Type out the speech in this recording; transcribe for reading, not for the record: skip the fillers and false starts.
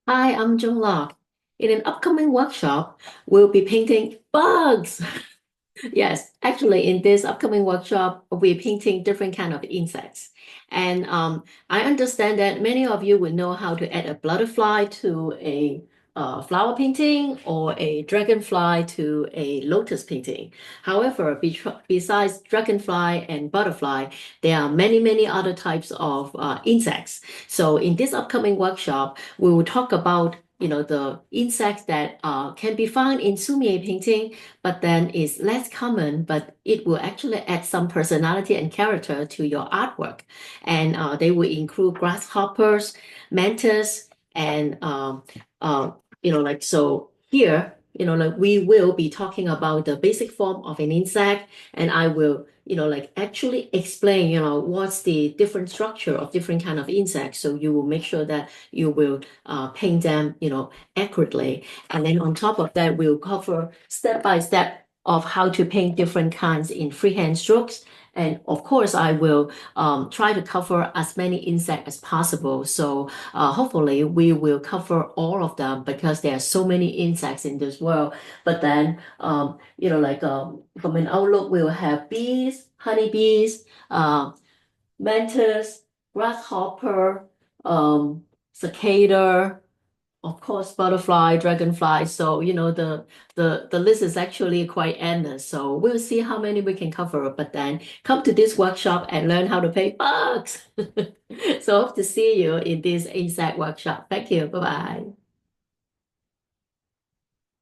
Hi, I'm Joan Lok. In an upcoming workshop, we'll be painting bugs. Yes, actually, in this upcoming workshop, we're painting different kind of insects. And I understand that many of you will know how to add a butterfly to a flower painting or a dragonfly to a lotus painting. However, besides dragonfly and butterfly, there are many, many other types of insects. So in this upcoming workshop, we will talk about the insects that can be found in Sumi-e painting but then is less common, but it will actually add some personality and character to your artwork. And they will include grasshoppers, mantis, and uh, like so here, like we will be talking about the basic form of an insect, and I will, like actually explain, what's the different structure of different kind of insects. So you will make sure that you will paint them, accurately. And then on top of that, we'll cover step by step of how to paint different kinds in freehand strokes. And of course, I will try to cover as many insects as possible. So hopefully we will cover all of them because there are so many insects in this world. But then, from an outlook, we'll have bees, honeybees, mantis, grasshopper, cicada, of course, butterfly, dragonfly. So, the list is actually quite endless. So we'll see how many we can cover. But then come to this workshop and learn how to paint bugs. So hope to see you in this insect workshop. Thank you. Bye-bye.